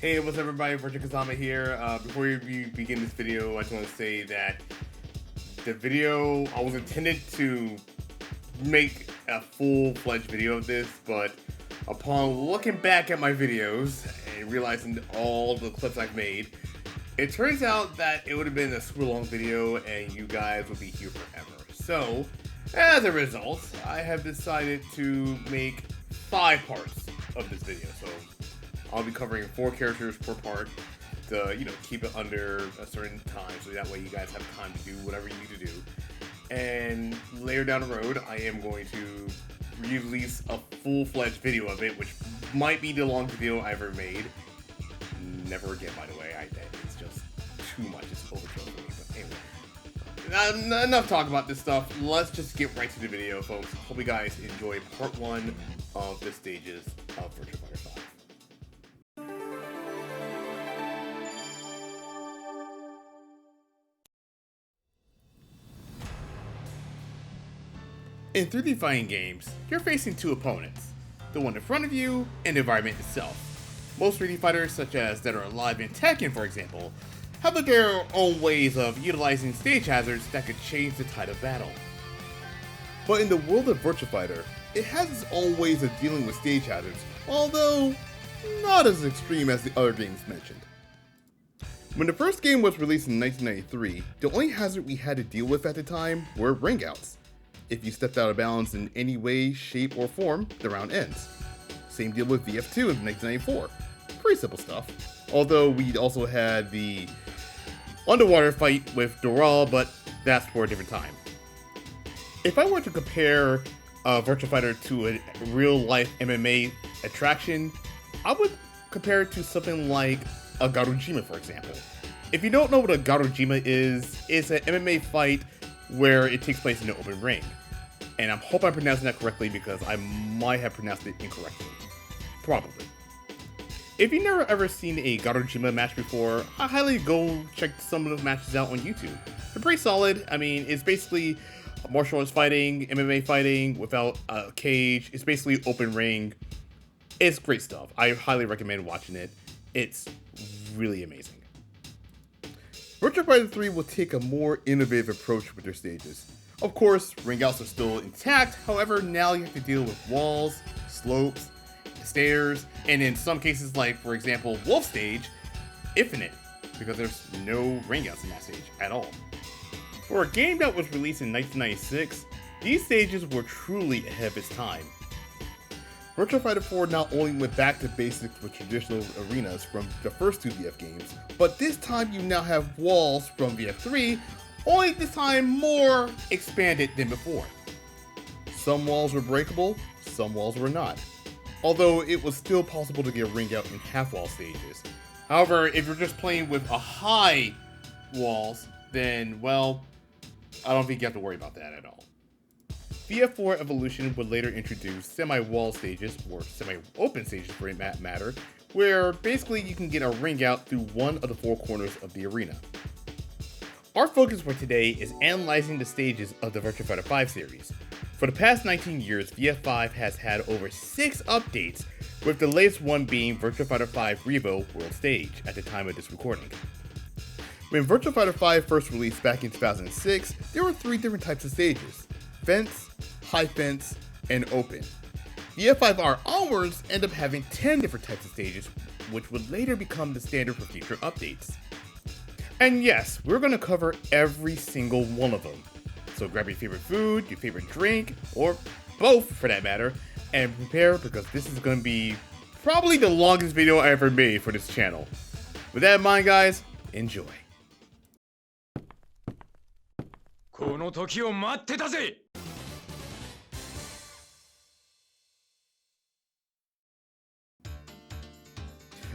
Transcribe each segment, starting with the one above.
Hey, what's up everybody, Virtua Kazama here. Before we begin this video, I just want to say that the video, I was intended to make a full-fledged video of this, but upon looking back at my videos and realizing all the clips I've made, it turns out that it would have been a super long video and you guys would be here forever. So, as a result, I have decided to make 5 parts of this video. So, I'll be covering 4 characters per part to, keep it under a certain time, so that way you guys have time to do whatever you need to do. And later down the road, I am going to release a full-fledged video of it, which might be the longest video I ever made. Never again, by the way. It's just too much. It's overkill for me. But anyway, enough talk about this stuff. Let's just get right to the video, folks. Hope you guys enjoy part 1 of the stages of Virtua Fighter 5. In 3D fighting games, you're facing 2 opponents, the one in front of you and the environment itself. Most 3D fighters, such as Dead or Alive and Tekken for example, have their own ways of utilizing stage hazards that could change the tide of battle. But in the world of Virtua Fighter, it has its own ways of dealing with stage hazards, although not as extreme as the other games mentioned. When the first game was released in 1993, the only hazard we had to deal with at the time were ring outs. If you stepped out of balance in any way, shape, or form, the round ends. Same deal with VF2 in 1994. Pretty simple stuff. Although we also had the underwater fight with R.E.V.O, but that's for a different time. If I were to compare Virtua Fighter to a real-life MMA attraction, I would compare it to something like a Garujima, for example. If you don't know what a Garujima is, it's an MMA fight where it takes place in the open ring. And I hope I'm pronouncing that correctly because I might have pronounced it incorrectly. Probably. If you've never ever seen a Garujima match before, I highly go check some of those matches out on YouTube. They're pretty solid. I mean, it's basically martial arts fighting, MMA fighting without a cage. It's basically open ring. It's great stuff. I highly recommend watching it. It's really amazing. Virtua Fighter 3 will take a more innovative approach with their stages. Of course, ring outs are still intact, however, now you have to deal with walls, slopes, stairs, and in some cases, like for example, Wolf Stage, infinite, because there's no ring outs in that stage at all. For a game that was released in 1996, these stages were truly ahead of its time. Virtua Fighter 4 not only went back to basics with traditional arenas from the first 2 VF games, but this time you now have walls from VF3, only this time more expanded than before. Some walls were breakable, some walls were not, although it was still possible to get ring out in half-wall stages. However, if you're just playing with a high walls, then, well, I don't think you have to worry about that at all. VF4 Evolution would later introduce semi-wall stages, or semi-open stages for that matter, where basically you can get a ring out through one of the 4 corners of the arena. Our focus for today is analyzing the stages of the Virtua Fighter 5 series. For the past 19 years, VF5 has had over 6 updates, with the latest one being Virtua Fighter 5 REVO World Stage at the time of this recording. When Virtua Fighter 5 first released back in 2006, there were 3 different types of stages: fence, high fence, and open. VF5R onwards end up having 10 different types of stages, which would later become the standard for future updates. And yes, we're going to cover every single one of them. So grab your favorite food, your favorite drink, or both for that matter, and prepare because this is going to be probably the longest video I ever made for this channel. With that in mind, guys, enjoy. この時を待ってたぜ!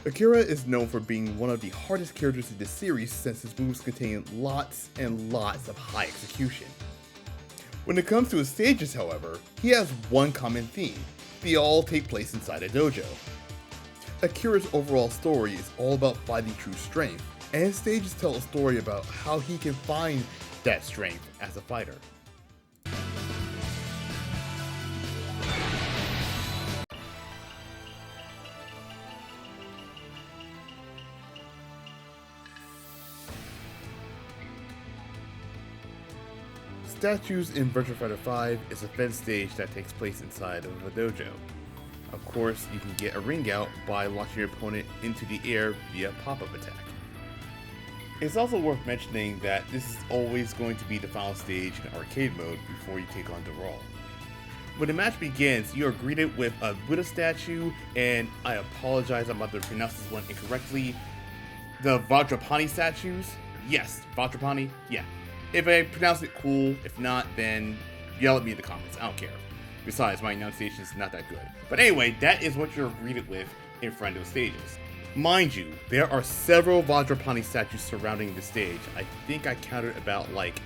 Akira is known for being one of the hardest characters in this series since his moves contain lots and lots of high execution. When it comes to his stages, however, he has one common theme: they all take place inside a dojo. Akira's overall story is all about finding true strength, and his stages tell a story about how he can find that strength as a fighter. Statues in Virtua Fighter 5 is a fence stage that takes place inside of a dojo. Of course, you can get a ring out by launching your opponent into the air via pop-up attack. It's also worth mentioning that this is always going to be the final stage in arcade mode before you take on the role. When the match begins, you are greeted with a Buddha statue, and I apologize, I'm about to pronounce this one incorrectly. The Vajrapani statues? Yes, Vajrapani? Yeah. If I pronounce it cool, if not, then yell at me in the comments, I don't care. Besides, my enunciation is not that good. But anyway, that is what you're greeted with in front of those stages. Mind you, there are several Vajrapani statues surrounding the stage. I think I counted about like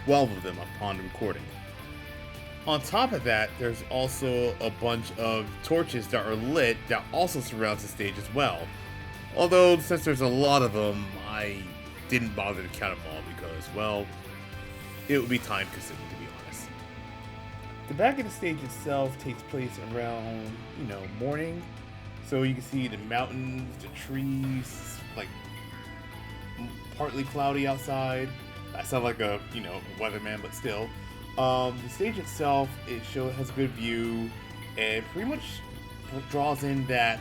12 of them upon recording. On top of that, there's also a bunch of torches that are lit that also surrounds the stage as well. Although, since there's a lot of them, I didn't bother to count them all because, well, it would be time consuming, to be honest. The back of the stage itself takes place around, morning. So you can see the mountains, the trees, like, partly cloudy outside. I sound like a, weatherman, but still. The stage itself, has a good view, and pretty much draws in that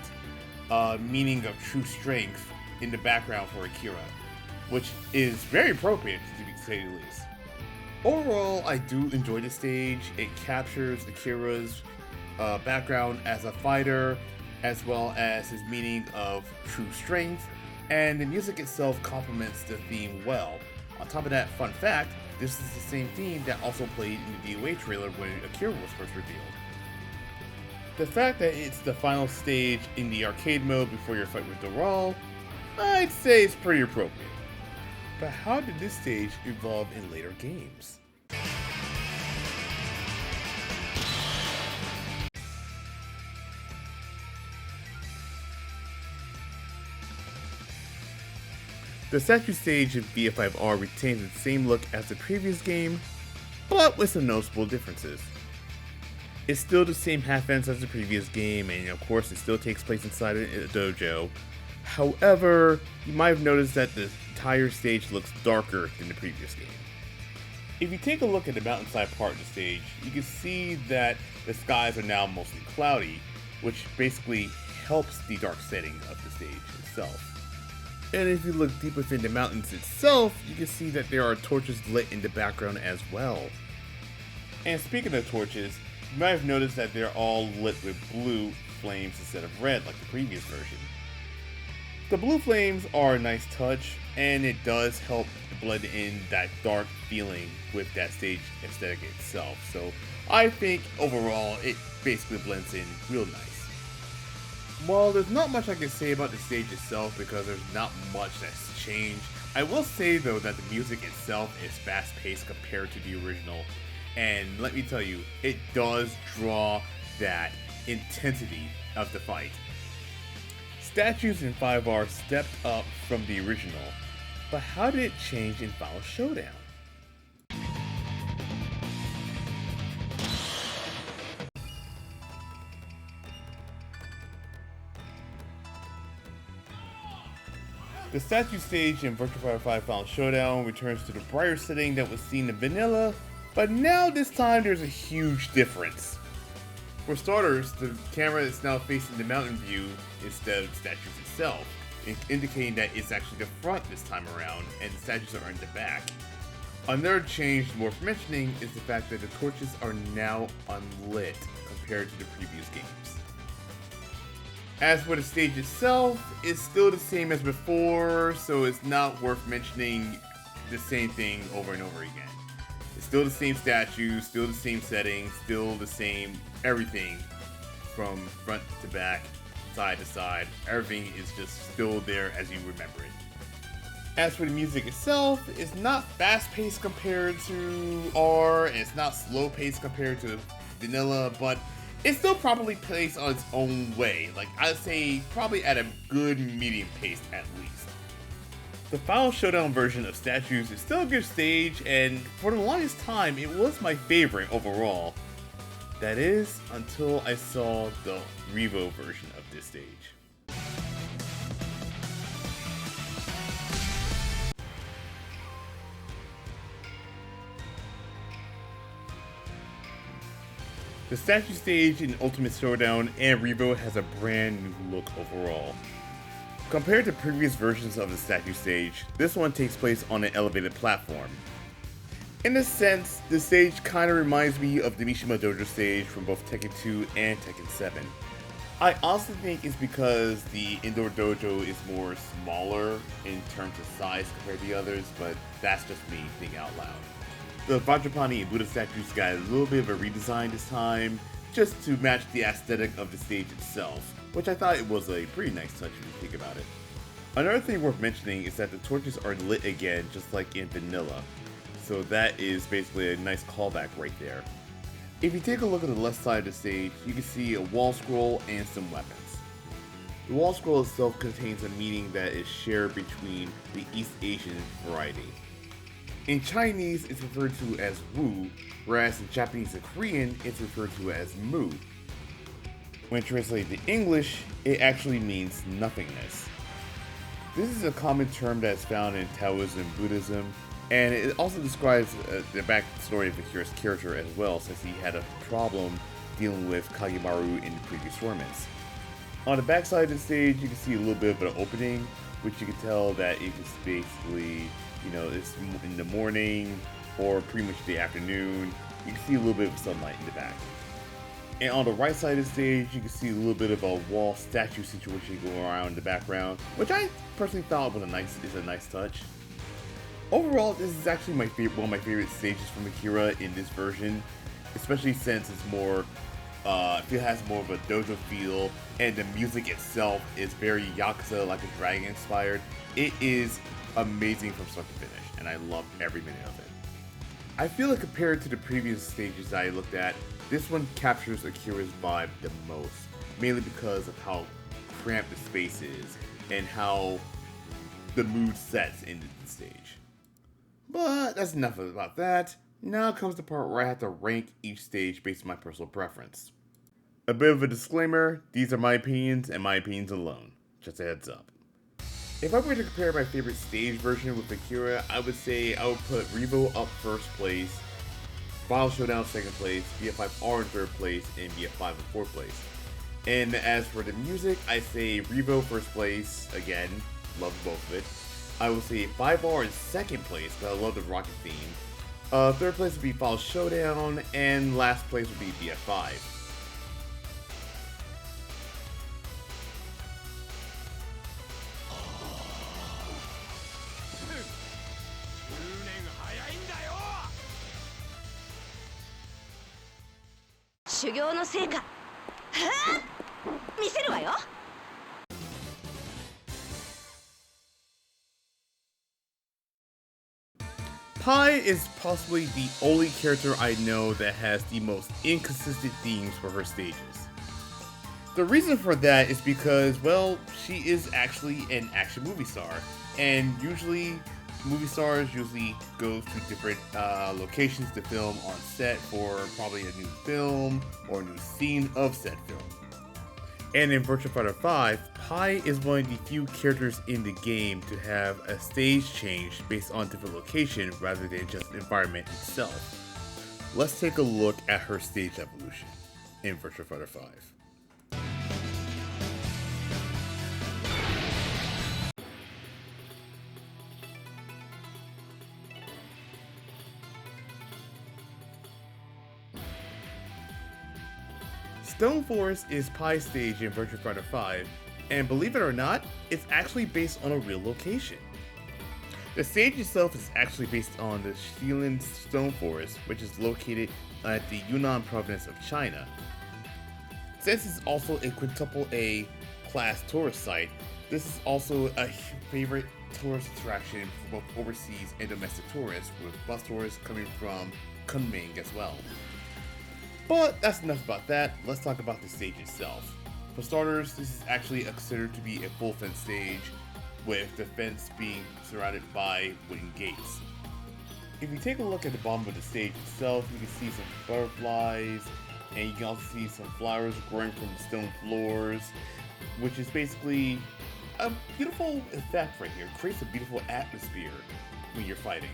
meaning of true strength in the background for Akira, which is very appropriate, to say the least. Overall, I do enjoy the stage. It captures Akira's background as a fighter, as well as his meaning of true strength, and the music itself complements the theme well. On top of that, fun fact, this is the same theme that also played in the DOA trailer when Akira was first revealed. The fact that it's the final stage in the arcade mode before your fight with R.E.V.O, I'd say it's pretty appropriate. But how did this stage evolve in later games? The statue stage in VF5R retains the same look as the previous game, but with some noticeable differences. It's still the same half fence as the previous game, and of course it still takes place inside a dojo. However, you might have noticed that the entire stage looks darker than the previous game. If you take a look at the mountainside part of the stage, you can see that the skies are now mostly cloudy, which basically helps the dark setting of the stage itself. And if you look deep within the mountains itself, you can see that there are torches lit in the background as well. And speaking of torches, you might have noticed that they're all lit with blue flames instead of red like the previous version. The blue flames are a nice touch, and it does help blend in that dark feeling with that stage aesthetic itself. So I think overall it basically blends in real nice. While there's not much I can say about the stage itself because there's not much that's changed, I will say though that the music itself is fast paced compared to the original, and let me tell you, it does draw that intensity of the fight. Statues in 5R stepped up from the original, but how did it change in Final Showdown? The statue stage in Virtua Fighter 5 Final Showdown returns to the brighter setting that was seen in vanilla, but now this time there's a huge difference. For starters, the camera is now facing the mountain view instead of the statues itself, indicating that it's actually the front this time around and the statues are in the back. Another change worth mentioning is the fact that the torches are now unlit compared to the previous games. As for the stage itself, it's still the same as before, so it's not worth mentioning the same thing over and over again. It's still the same statues, still the same settings, still the same everything from front to back, side to side. Everything is just still there as you remember it. As for the music itself, it's not fast-paced compared to R, and it's not slow-paced compared to vanilla, but it's still probably placed on its own way. Like, I'd say probably at a good medium pace at least. The Final Showdown version of Statues is still a good stage, and for the longest time, it was my favorite overall. That is, until I saw the REVO version of this stage. The statue stage in Ultimate Showdown and REVO has a brand new look overall. Compared to previous versions of the statue stage, this one takes place on an elevated platform. In a sense, the stage kinda reminds me of the Mishima Dojo stage from both Tekken 2 and Tekken 7. I honestly think it's because the indoor dojo is more smaller in terms of size compared to the others, but that's just me thinking out loud. The Vajrapani and Buddha statues got a little bit of a redesign this time, just to match the aesthetic of the stage itself, which I thought it was a pretty nice touch if you think about it. Another thing worth mentioning is that the torches are lit again just like in vanilla, so that is basically a nice callback right there. If you take a look at the left side of the stage, you can see a wall scroll and some weapons. The wall scroll itself contains a meaning that is shared between the East Asian variety. In Chinese, it's referred to as Wu, whereas in Japanese and Korean, it's referred to as Mu. When translated to English, it actually means nothingness. This is a common term that is found in Taoism and Buddhism, and it also describes the backstory of Akira's character as well, since he had a problem dealing with Kagemaru in the previous tournaments. On the backside of the stage, you can see a little bit of an opening, which you can tell that it is basically, it's in the morning or pretty much the afternoon. You can see a little bit of sunlight in the back. And on the right side of the stage, you can see a little bit of a wall statue situation going around in the background, which I personally thought was a nice touch. Overall, this is actually one of my favorite stages from Akira in this version, especially since it's more, it has more of a dojo feel, and the music itself is very Yakuza, like a dragon inspired. It is amazing from start to finish, and I love every minute of it. I feel like compared to the previous stages that I looked at, this one captures Akira's vibe the most, mainly because of how cramped the space is, and how the mood sets into the stage. But that's enough about that. Now comes the part where I have to rank each stage based on my personal preference. A bit of a disclaimer, these are my opinions and my opinions alone. Just a heads up. If I were to compare my favorite stage version with Akira, I would say I would put REVO up first place, Final Showdown second place, BF5R in third place, and BF5 in fourth place. And as for the music, I say REVO first place, again, love both of it. I would say 5R in second place, but I love the rocket theme. Third place would be Final Showdown, and last place would be BF5. Pai is possibly the only character I know that has the most inconsistent themes for her stages. The reason for that is because, well, she is actually an action movie star, and usually movie stars go to different locations to film on set for probably a new film or a new scene of said film. And in Virtua Fighter 5, Pai is one of the few characters in the game to have a stage change based on different location rather than just environment itself. Let's take a look at her stage evolution in Virtua Fighter 5. Stone Forest is Pai's stage in Virtua Fighter 5, and believe it or not, it's actually based on a real location. The stage itself is actually based on the Shilin Stone Forest, which is located at the Yunnan province of China. Since it's also a quintuple A class tourist site, this is also a favorite tourist attraction for both overseas and domestic tourists, with bus tourists coming from Kunming as well. But that's enough about that, let's talk about the stage itself. For starters, this is actually considered to be a full fence stage, with the fence being surrounded by wooden gates. If you take a look at the bottom of the stage itself, you can see some butterflies, and you can also see some flowers growing from the stone floors, which is basically a beautiful effect right here. It creates a beautiful atmosphere when you're fighting.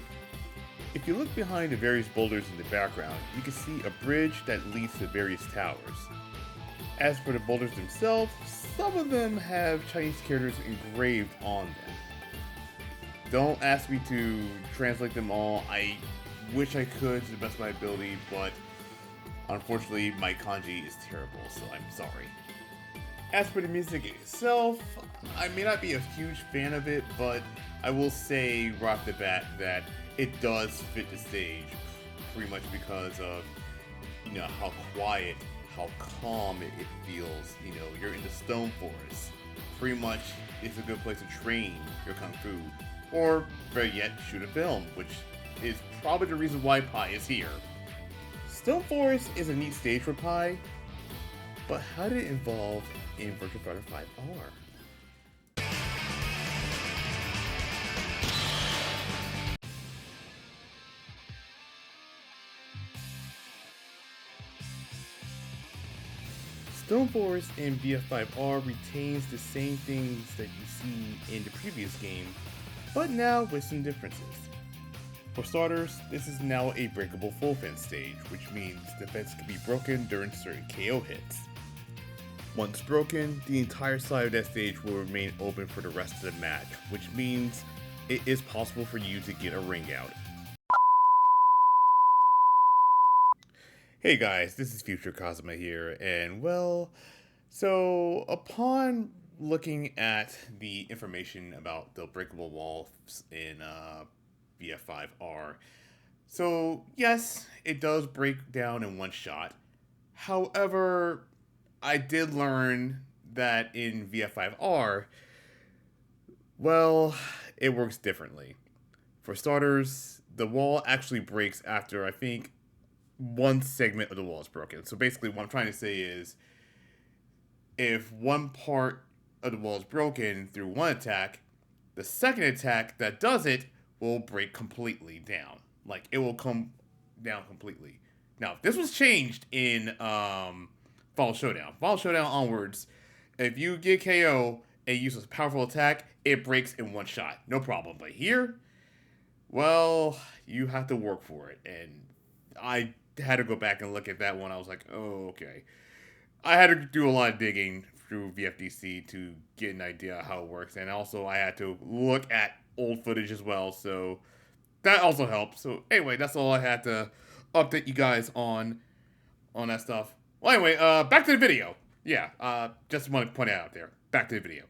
If you look behind the various boulders in the background, you can see a bridge that leads to various towers. As for the boulders themselves, some of them have Chinese characters engraved on them. Don't ask me to translate them all. I wish I could to the best of my ability, but unfortunately my kanji is terrible, so I'm sorry. As for the music itself, I may not be a huge fan of it, but I will say right off the bat that it does fit the stage, pretty much because of, how quiet, how calm it feels. You're in the stone forest. Pretty much, it's a good place to train your kung fu, or better yet, shoot a film, which is probably the reason why Pai is here. Stone Forest is a neat stage for Pai, but how did it evolve in Virtua Fighter 5R? Stone Forest in VF5R retains the same things that you see in the previous game, but now with some differences. For starters, this is now a breakable full fence stage, which means the fence can be broken during certain KO hits. Once broken, the entire side of that stage will remain open for the rest of the match, which means it is possible for you to get a ring out. Hey guys, this is Future Kazama here, and so upon looking at the information about the breakable walls in VF5R, so yes, it does break down in one shot. However, I did learn that in VF5R, it works differently. For starters, the wall actually breaks after, I think, one segment of the wall is broken. So basically what I'm trying to say is, if one part of the wall is broken through one attack, the second attack that does it will break completely down. Like, it will come down completely. Now, if this was changed in Final Showdown onwards, if you get KO and use a powerful attack, it breaks in one shot. No problem. But here, you have to work for it. And I had to go back and look at that one. I was like, oh, okay. I had to do a lot of digging through VFDC to get an idea of how it works. And also, I had to look at old footage as well. So that also helped. So anyway, that's all I had to update you guys on that stuff. Well, anyway, back to the video. Yeah, just want to point it out there. Back to the video.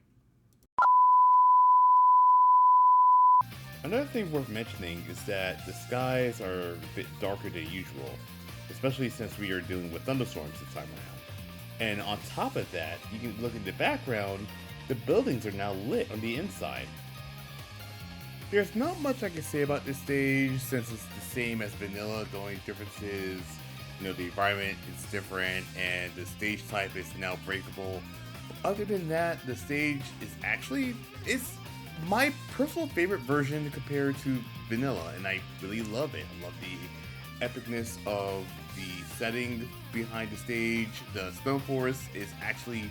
Another thing worth mentioning is that the skies are a bit darker than usual, especially since we are dealing with thunderstorms this time around. And on top of that, you can look in the background, the buildings are now lit on the inside. There's not much I can say about this stage since it's the same as vanilla. The only difference is, the environment is different and the stage type is now breakable. Other than that, the stage is it's my personal favorite version compared to vanilla, and I really love it. I love the epicness of the setting behind the stage. The Stone Forest is actually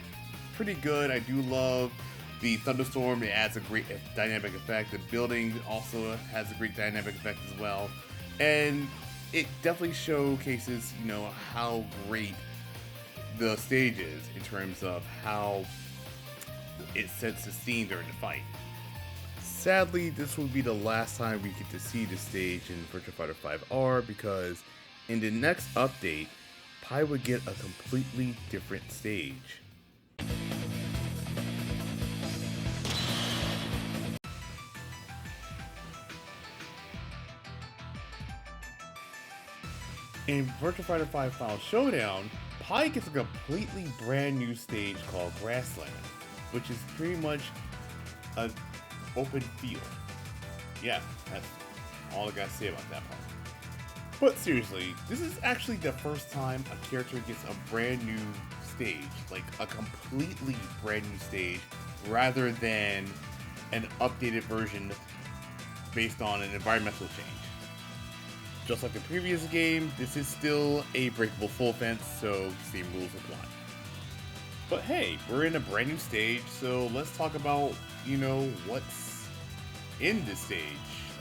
pretty good. I do love the thunderstorm. It adds a great dynamic effect. The building also has a great dynamic effect as well. And it definitely showcases, how great the stage is in terms of how it sets the scene during the fight. Sadly, this will be the last time we get to see the stage in Virtua Fighter 5R because in the next update, Pai would get a completely different stage. In Virtua Fighter 5 Final Showdown, Pai gets a completely brand new stage called Grasslands, which is pretty much an open field. Yeah, that's all I gotta say about that part. But seriously, this is actually the first time a character gets a brand new stage, like a completely brand new stage, rather than an updated version based on an environmental change. Just like the previous game, this is still a breakable full fence, so same rules apply. But hey, we're in a brand new stage, so let's talk about, what's in this stage.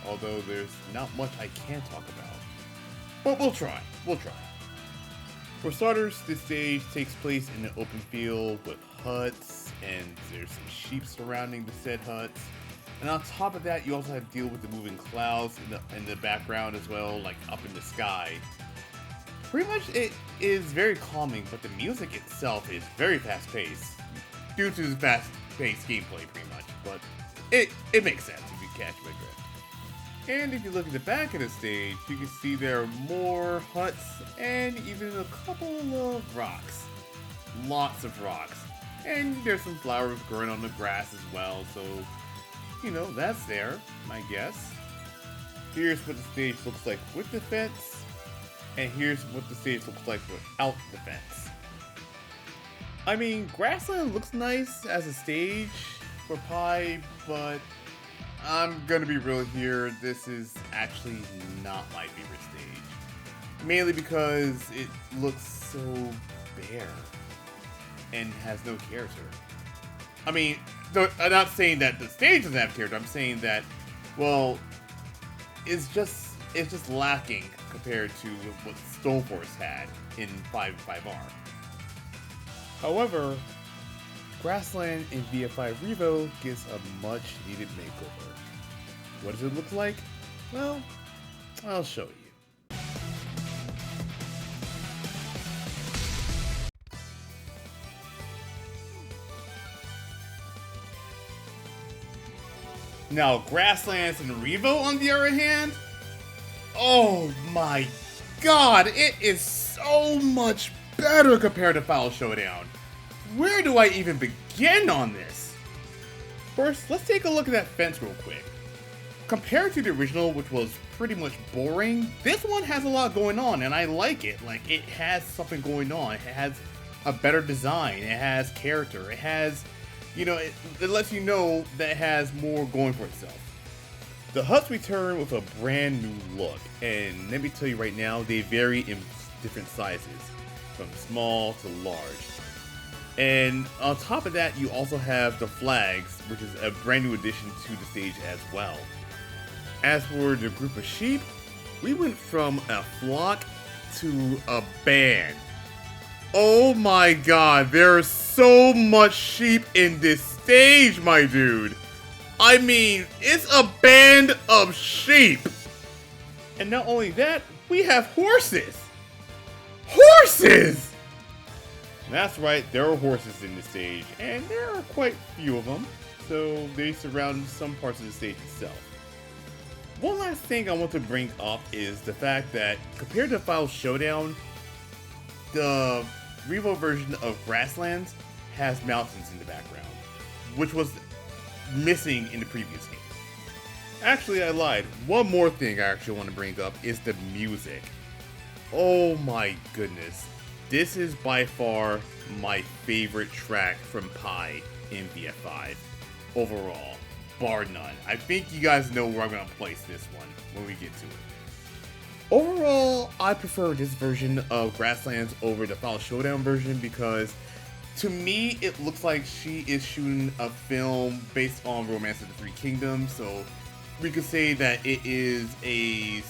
although there's not much I can talk about. But we'll try. For starters, this stage takes place in an open field with huts, and there's some sheep surrounding the said huts. And on top of that, you also have to deal with the moving clouds in the background as well, like up in the sky. Pretty much it is very calming, but the music itself is very fast-paced, due to the fast-paced gameplay pretty much, but it makes sense if you catch my drift. And if you look at the back of the stage, you can see there are more huts and even a couple of rocks. Lots of rocks. And there's some flowers growing on the grass as well, so, you know, that's there, I guess. Here's what the stage looks like with the fence, and here's what the stage looks like without the fence. I mean, Grassland looks nice as a stage for Pai, but I'm gonna be real here, this is actually not my favorite stage. Mainly because it looks so bare and has no character. I mean, I'm not saying that the stage doesn't have character, I'm saying that, well, it's just lacking compared to what Stoneforce had in 5.5R. However, Grassland in VF5 REVO gets a much needed makeover. What does it look like? Well, I'll show you. Now, Grasslands and REVO on the other hand, oh my god, it is so much better compared to Final Showdown. Where do I even begin on this? First, let's take a look at that fence real quick. Compared to the original, which was pretty much boring, this one has a lot going on, and I like it. Like, it has something going on. It has a better design. It has character. It has, you know, it lets you know that it has more going for itself. The huts return with a brand new look, and let me tell you right now, they vary in different sizes, from small to large. And on top of that, you also have the flags, which is a brand new addition to the stage as well. As for the group of sheep, we went from a flock to a band. Oh my god, there is so much sheep in this stage, my dude. I mean, it's a band of sheep. And not only that, we have horses. Horses! That's right, there are horses in the stage, and there are quite a few of them, so they surround some parts of the stage itself. One last thing I want to bring up is the fact that, compared to Final Showdown, the REVO version of Grasslands has mountains in the background, which was missing in the previous game. Actually, I lied. One more thing I actually want to bring up is the music. Oh my goodness. This is by far my favorite track from Pai in VF5 overall, bar none. I think you guys know where I'm going to place this one when we get to it. Overall, I prefer this version of Grasslands over the Final Showdown version because to me, it looks like she is shooting a film based on Romance of the Three Kingdoms, so we could say that it is a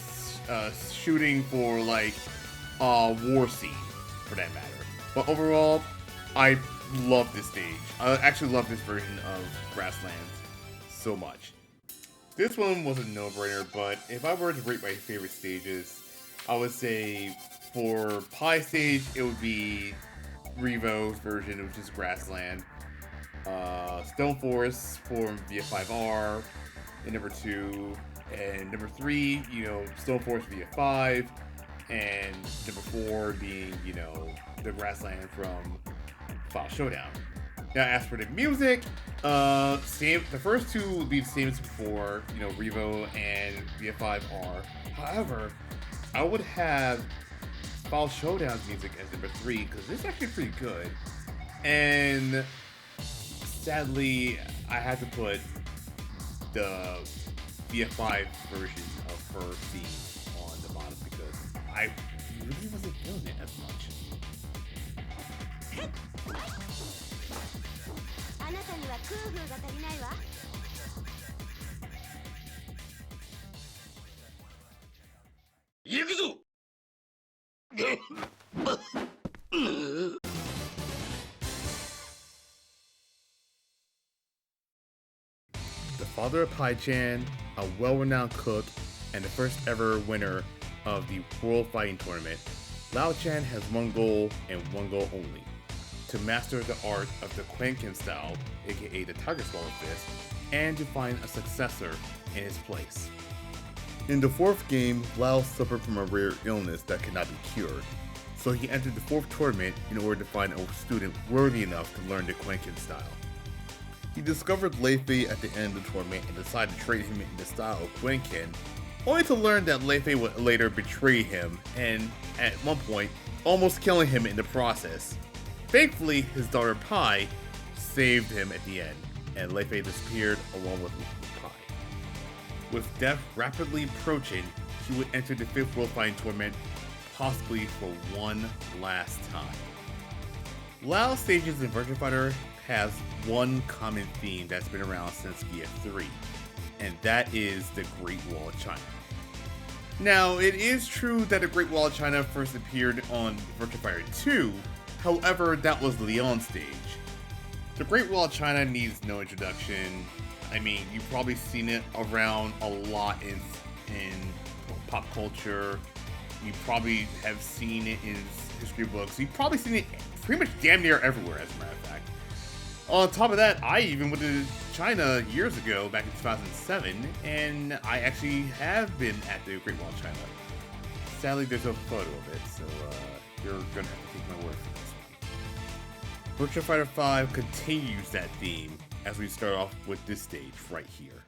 shooting for like a war scene, for that matter. But overall, I love this stage. I actually love this version of Grasslands so much. This one was a no-brainer, but if I were to rate my favorite stages, I would say for Pai stage, it would be REVO's version, which is Grassland. Stoneforce for VF5R in number 2, and number 3, you know, Stoneforce VF5, and number 4 being, you know, the Grassland from Final Showdown. Now, as for the music, the first two will be the same as before, you know, REVO and VF5R. However, I would have Final Showdown's music as number 3 because it's actually pretty good. And sadly, I had to put the VF5 version of her theme on the bottom because I really wasn't feeling it as much. the father of Pai Chan, a well-renowned cook, and the first ever winner of the World Fighting Tournament, Lau Chan has one goal and one goal only: to master the art of the Quenkin style, aka the Tiger Swallow Fist, and to find a successor in his place. In the fourth game, Lau suffered from a rare illness that could not be cured, so he entered the fourth tournament in order to find a student worthy enough to learn the Quenkin style. He discovered Lei-Fei at the end of the tournament and decided to trade him in the style of Quenkin, only to learn that Lei-Fei would later betray him and, at one point, almost killing him in the process. Thankfully, his daughter Pai saved him at the end, and Lei-Fei disappeared along with Pai. With death rapidly approaching, he would enter the 5th World Fighting Tournament, possibly for one last time. Lau's stages in Virtua Fighter has one common theme that's been around since VF3, and that is the Great Wall of China. Now, it is true that the Great Wall of China first appeared on Virtua Fighter 2, however, that was Leon's stage. The Great Wall of China needs no introduction. I mean, you've probably seen it around a lot in pop culture. You probably have seen it in history books. You've probably seen it pretty much damn near everywhere, as a matter of fact. On top of that, I even went to China years ago, back in 2007, and I actually have been at the Great Wall of China. Sadly, there's no photo of it, so you're gonna have to take my word for this one. Virtua Fighter 5 continues that theme as we start off with this stage right here.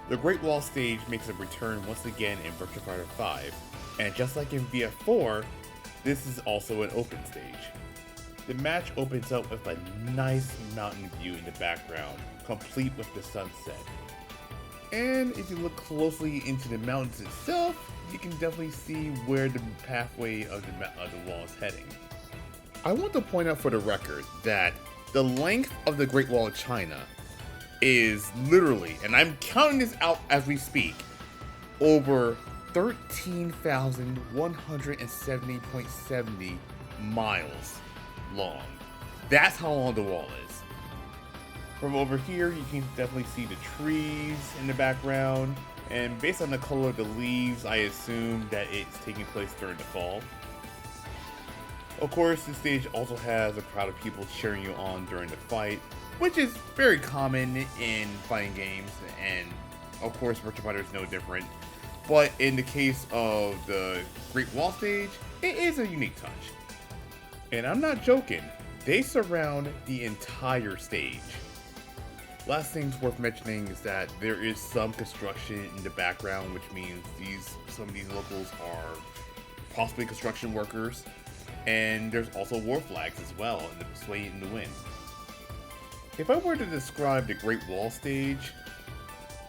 The Great Wall stage makes a return once again in Virtua Fighter 5, and just like in VF4, this is also an open stage. The match opens up with a nice mountain view in the background, complete with the sunset. And if you look closely into the mountains itself, you can definitely see where the pathway of the wall is heading. I want to point out for the record that the length of the Great Wall of China is literally, and I'm counting this out as we speak, over 13,170.70 miles long. That's how long the wall is. From over here, you can definitely see the trees in the background, and based on the color of the leaves, I assume that it's taking place during the fall. Of course, this stage also has a crowd of people cheering you on during the fight, which is very common in fighting games, and of course Virtua Fighter is no different. But in the case of the Great Wall stage, it is a unique touch. And I'm not joking, they surround the entire stage. Last thing's worth mentioning is that there is some construction in the background, which means some of these locals are possibly construction workers, and there's also war flags as well, and the sway in the wind. If I were to describe the Great Wall stage,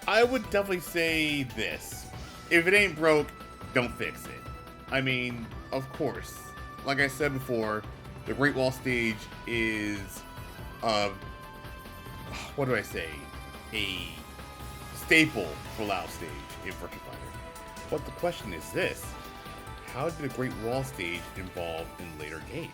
I would definitely say this: if it ain't broke, don't fix it. I mean, of course, like I said before, the Great Wall stage is, what do I say, a staple for Lau stage in Virtua Fighter. But the question is this: how did the Great Wall stage evolve in later games?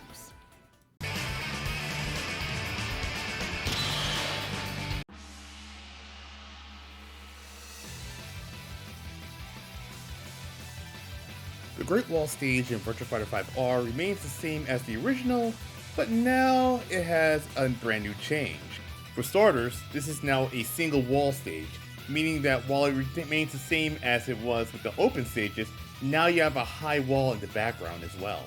The Great Wall stage in Virtua Fighter 5R remains the same as the original, but now it has a brand new change. For starters, this is now a single wall stage, meaning that while it remains the same as it was with the open stages, now you have a high wall in the background as well.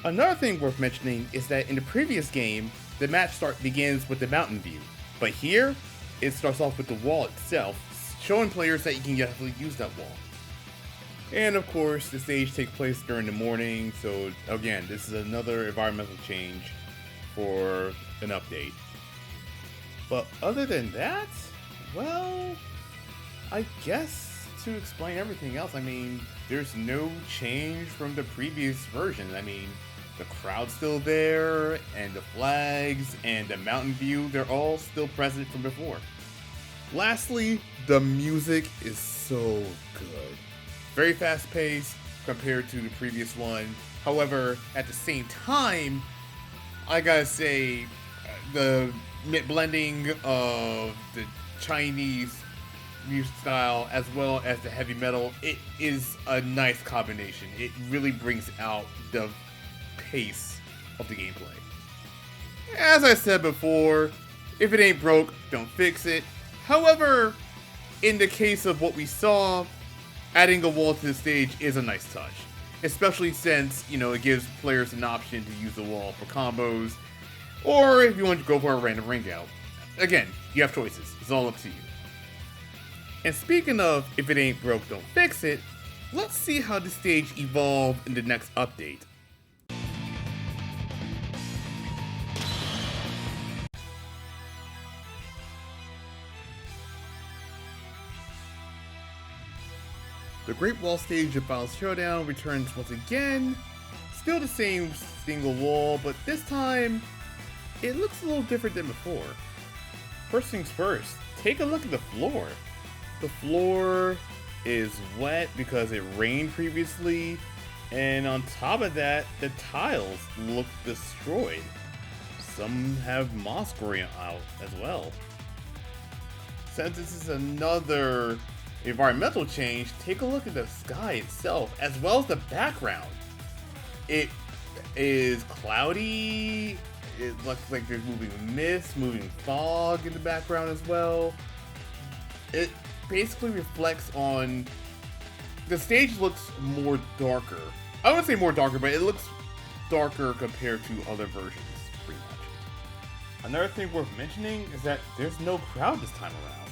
Another thing worth mentioning is that in the previous game, the match begins with the mountain view, but here, it starts off with the wall itself, showing players that you can definitely use that wall. And of course, the stage takes place during the morning, so again, this is another environmental change for an update. But other than that, well, I guess to explain everything else, I mean, there's no change from the previous version. I mean, the crowd's still there, and the flags, and the mountain view, they're all still present from before. Lastly, the music is so good. Very fast paced compared to the previous one. However, at the same time, I gotta say, the blending of the Chinese music style as well as the heavy metal, it is a nice combination. It really brings out the pace of the gameplay. As I said before, if it ain't broke, don't fix it. However, in the case of what we saw, adding a wall to the stage is a nice touch. Especially since, it gives players an option to use the wall for combos, or if you want to go for a random ring out. Again, you have choices. It's all up to you. And speaking of if it ain't broke, don't fix it, let's see how the stage evolved in the next update. The Great Wall stage of Final Showdown returns once again. Still the same single wall, but this time, it looks a little different than before. First things first, take a look at the floor. The floor is wet because it rained previously, and on top of that, the tiles look destroyed. Some have moss growing out as well. Since this is another environmental change, take a look at the sky itself as well as the background. It is cloudy. It looks like there's moving mist, moving fog in the background as well. It basically reflects on the stage looks more darker. I wouldn't say more darker, but it looks darker compared to other versions, pretty much. Another thing worth mentioning is that there's no crowd this time around.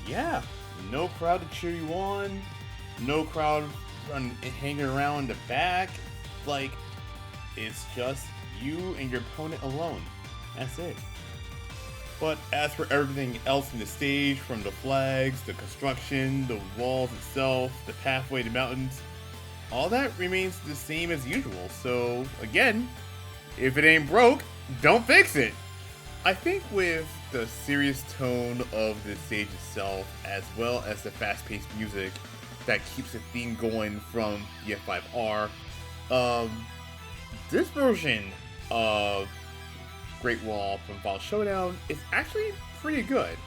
Yeah, no crowd to cheer you on, no crowd hanging around in the back. Like, it's just you and your opponent alone. That's it. But as for everything else in the stage, from the flags, the construction, the walls itself, the pathway to mountains, all that remains the same as usual. So again, if it ain't broke, don't fix it. I think with the serious tone of the stage itself, as well as the fast-paced music that keeps the theme going from the F5R, this version of Great Wall from Final Showdown is actually pretty good,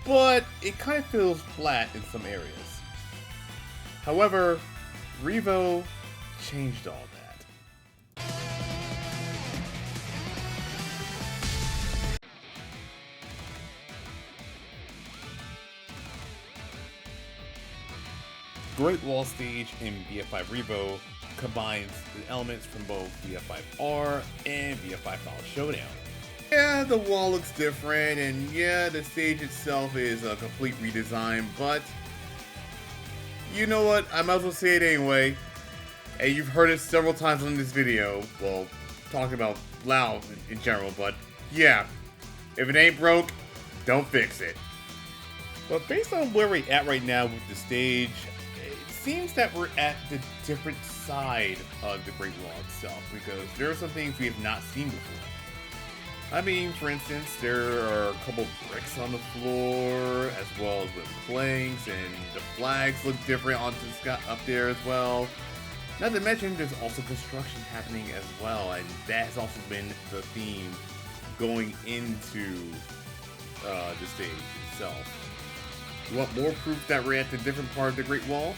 but it kind of feels flat in some areas. However, REVO changed all that. Great Wall stage in VF5 REVO combines the elements from both VF5R and VF5 Final Showdown. Yeah, the wall looks different, and yeah, the stage itself is a complete redesign, but you know what? I might as well say it anyway. And you've heard it several times on this video. Well, talking about Lau in general, but yeah, if it ain't broke, don't fix it. But based on where we're at right now with the stage, it seems that we're at the different side of the Great Wall itself, because there are some things we have not seen before. I mean, for instance, there are a couple bricks on the floor, as well as with planks, and the flags look different onto the sky up there as well. Not to mention, there's also construction happening as well, and that has also been the theme going into the stage itself. You want more proof that we're at the different part of the Great Wall?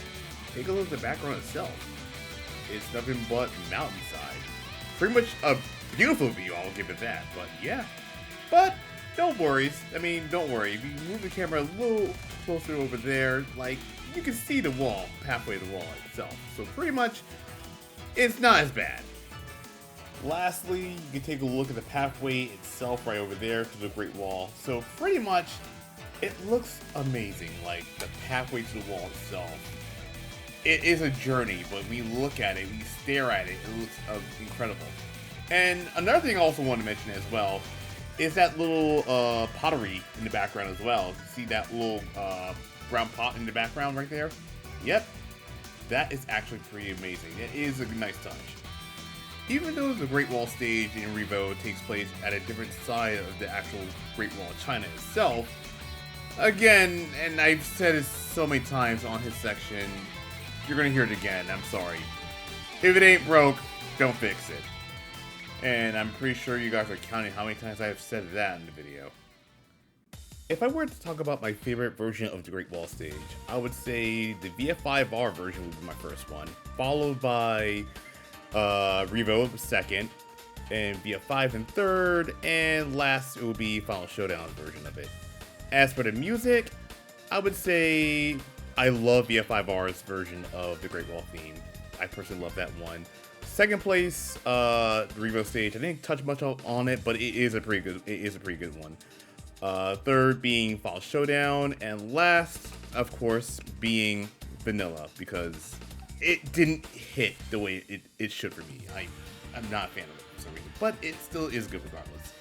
Take a look at the background itself. It's nothing but mountainside. Pretty much a beautiful view, I'll give it that, but yeah. But don't worry, don't worry. If you move the camera a little closer over there, like, you can see the wall, halfway to the wall itself. So pretty much, it's not as bad. Lastly, you can take a look at the pathway itself right over there to the Great Wall. So pretty much, it looks amazing, like the pathway to the wall itself. It is a journey, but we look at it, we stare at it, it looks incredible. And another thing I also want to mention as well is that little pottery in the background as well. See that little brown pot in the background right there? Yep, that is actually pretty amazing. It is a nice touch. Even though the Great Wall stage in REVO takes place at a different side of the actual Great Wall of China itself, Again, and I've said it so many times on his section, you're gonna hear it again, I'm sorry. If it ain't broke, don't fix it. And I'm pretty sure you guys are counting how many times I've said that in the video. If I were to talk about my favorite version of the Great Wall stage, I would say the VF5R version would be my first one, followed by R.E.V.O. second, and VF5 in third, and last it would be Final Showdown's version of it. As for the music, I would say I love VF5R's version of the Great Wall theme. I personally love that one. Second place, the R.E.V.O. stage. I didn't touch much on it, but it is a pretty good one. Third being Final Showdown, and last, of course, being Vanilla, because it didn't hit the way it should for me. I'm not a fan of it for some reason, but it still is good regardless.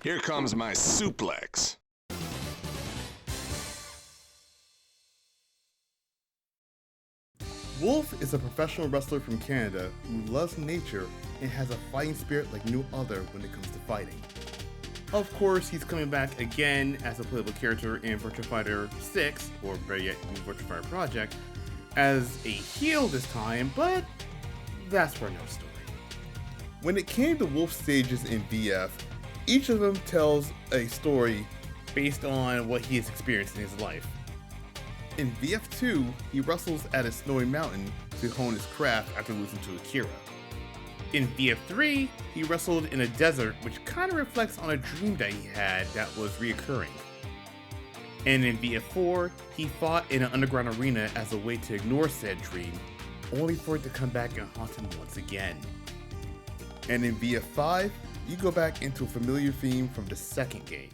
Here comes my suplex. Wolf is a professional wrestler from Canada who loves nature and has a fighting spirit like no other when it comes to fighting. Of course, he's coming back again as a playable character in Virtua Fighter 6, or better yet, New Virtua Fighter Project, as a heel this time, but that's for another story. When it came to Wolf stages in VF, each of them tells a story based on what he has experienced in his life. In VF2, he wrestles at a snowy mountain to hone his craft after losing to Akira. In VF3, he wrestled in a desert, which kind of reflects on a dream that he had that was reoccurring. And in VF4, he fought in an underground arena as a way to ignore said dream, only for it to come back and haunt him once again. And in VF5, you go back into a familiar theme from the second game.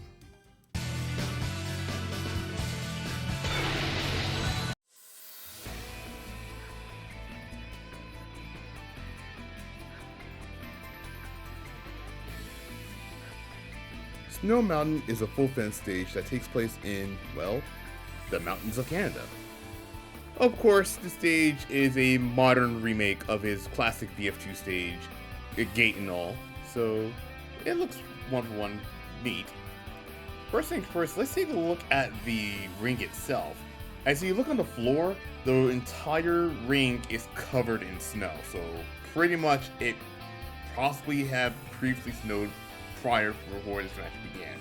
Snow Mountain is a full fence stage that takes place in, well, the mountains of Canada. Of course, the stage is a modern remake of his classic VF2 stage, gate and all, so it looks one-for-one neat. First things first, let's take a look at the ring itself. As you look on the floor, the entire ring is covered in snow, so pretty much it possibly had previously snowed prior before this match began.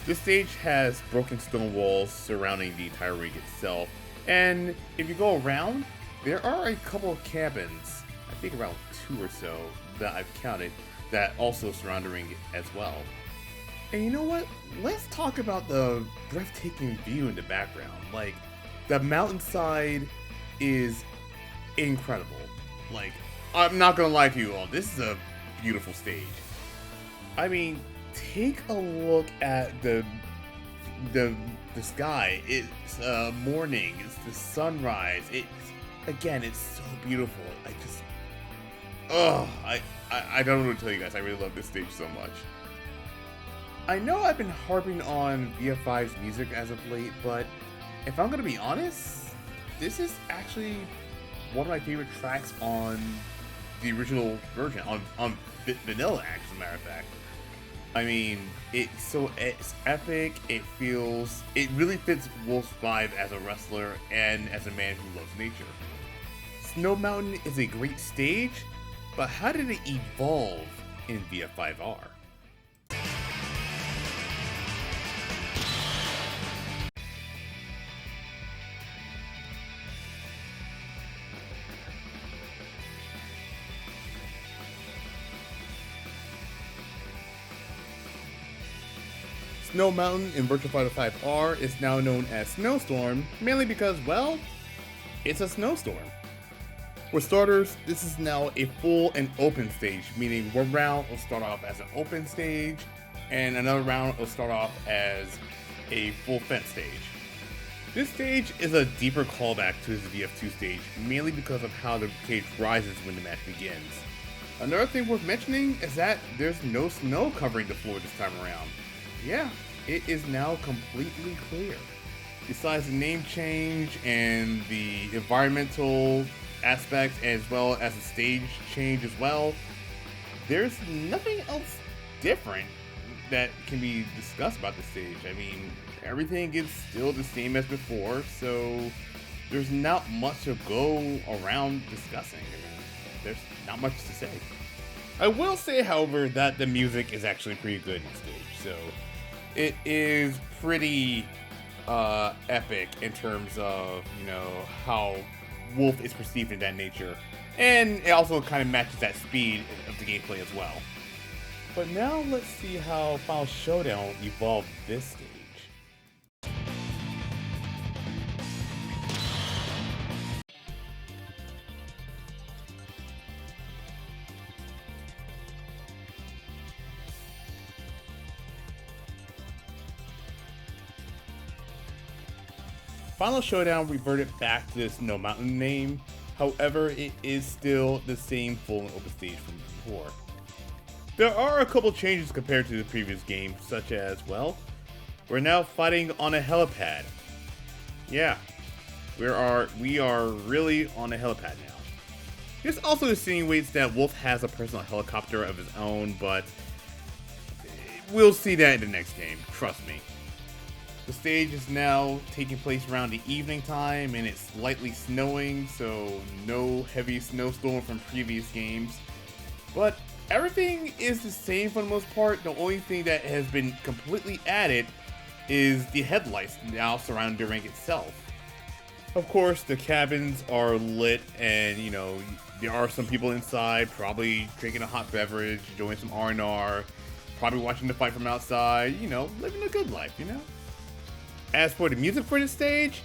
This stage has broken stone walls surrounding the entire ring itself, and if you go around, there are a couple of cabins, I think around 2 or so, that I've counted, that also surround the ring as well. And you know what? Let's talk about the breathtaking view in the background. Like, the mountainside is incredible. Like, I'm not gonna lie to you all, this is a beautiful stage. I mean, take a look at the sky. It's morning. It's the sunrise. It's so beautiful. I don't know what to tell you guys. I really love this stage so much. I know I've been harping on VF5's music as of late, but if I'm gonna be honest, this is actually one of my favorite tracks on the original version, on Vanilla, actually, as a matter of fact. I mean, it's epic, it really fits Wolf's vibe as a wrestler and as a man who loves nature. Snow Mountain is a great stage, but how did it evolve in VF5R? Snow Mountain in Virtua Fighter 5R is now known as Snowstorm, mainly because, well, it's a snowstorm. For starters, this is now a full and open stage, meaning one round will start off as an open stage, and another round will start off as a full fence stage. This stage is a deeper callback to his VF2 stage, mainly because of how the cage rises when the match begins. Another thing worth mentioning is that there's no snow covering the floor this time around. Yeah, it is now completely clear. Besides the name change and the environmental aspects, as well as the stage change as well, there's nothing else different that can be discussed about the stage. I mean, everything is still the same as before, so there's not much to go around discussing. I mean, there's not much to say. I will say, however, that the music is actually pretty good in stage, so it is pretty epic in terms of, how Wolf is perceived in that nature. And it also kind of matches that speed of the gameplay as well. But now let's see how Final Showdown evolved this stage. Final Showdown reverted back to the Snow Mountain name, however it is still the same full and open stage from before. There are a couple changes compared to the previous game, such as, well, we're now fighting on a helipad. Yeah, we are really on a helipad now. This also insinuates that Wolf has a personal helicopter of his own, but we'll see that in the next game, trust me. The stage is now taking place around the evening time, and it's lightly snowing, so no heavy snowstorm from previous games. But everything is the same for the most part. The only thing that has been completely added is the headlights now surrounding the ring itself. Of course, the cabins are lit, and there are some people inside, probably drinking a hot beverage, doing some R&R, probably watching the fight from outside, living a good life, As for the music for this stage,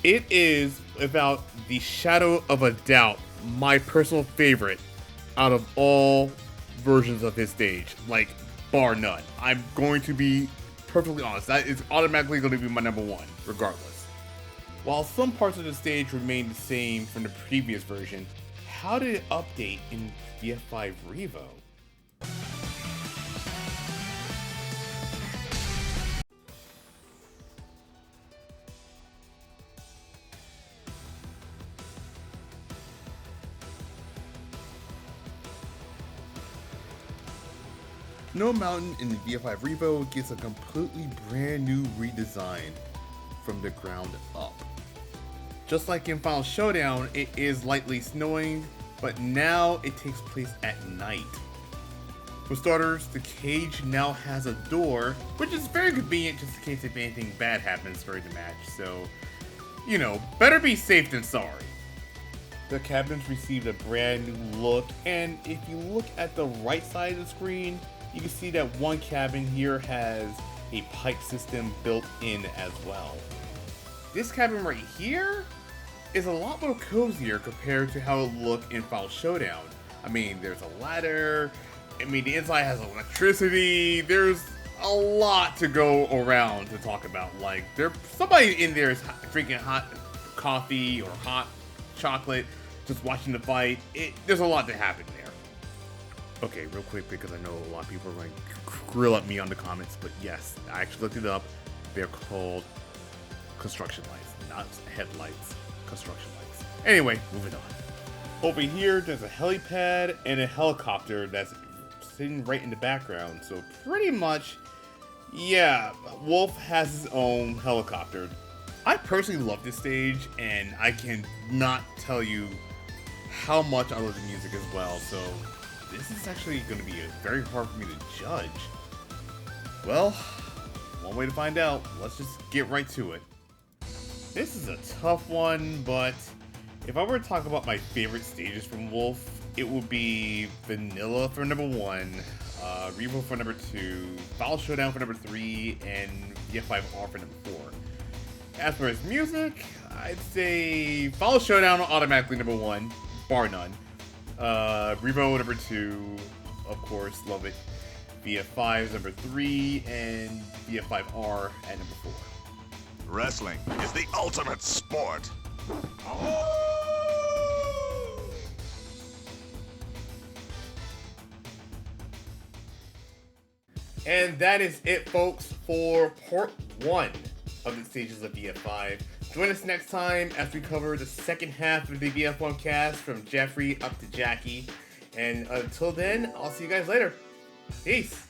it is, without the shadow of a doubt, my personal favorite out of all versions of this stage, like bar none. I'm going to be perfectly honest, that is automatically going to be my number one, regardless. While some parts of the stage remain the same from the previous version, how did it update in VF5 REVO? Snow Mountain in the VF5 REVO gets a completely brand new redesign from the ground up. Just like in Final Showdown, it is lightly snowing, but now it takes place at night. For starters, the cage now has a door, which is very convenient just in case if anything bad happens during the match, so, better be safe than sorry. The cabins received a brand new look, and if you look at the right side of the screen, you can see that one cabin here has a pipe system built in as well. This cabin right here is a lot more cozier compared to how it looked in Final Showdown. I mean, there's a ladder, the inside has electricity, there's a lot to go around to talk about. Like, somebody in there is drinking hot coffee or hot chocolate, just watching the fight. There's a lot to happen there. Okay, real quick, because I know a lot of people are going to grill at me on the comments, but yes, I actually looked it up. They're called construction lights, not headlights, construction lights. Anyway, moving on. Over here, there's a helipad and a helicopter that's sitting right in the background, so pretty much, yeah, Wolf has his own helicopter. I personally love this stage, and I can not tell you how much I love the music as well, so this is actually going to be very hard for me to judge. Well, one way to find out. Let's just get right to it. This is a tough one, but if I were to talk about my favorite stages from Wolf, it would be Vanilla for number 1, REVO for number 2, Final Showdown for number 3, and VF5R for number 4. As for his music, I'd say Final Showdown automatically number 1, bar none. REVO number 2, of course, love it. VF5 is number 3, and VF5R at number 4. Wrestling is the ultimate sport. And that is it, folks, for part 1 of the stages of BF5. Join us next time as we cover the second half of the BF1 cast from Jeffrey up to Jackie. And until then, I'll see you guys later. Peace!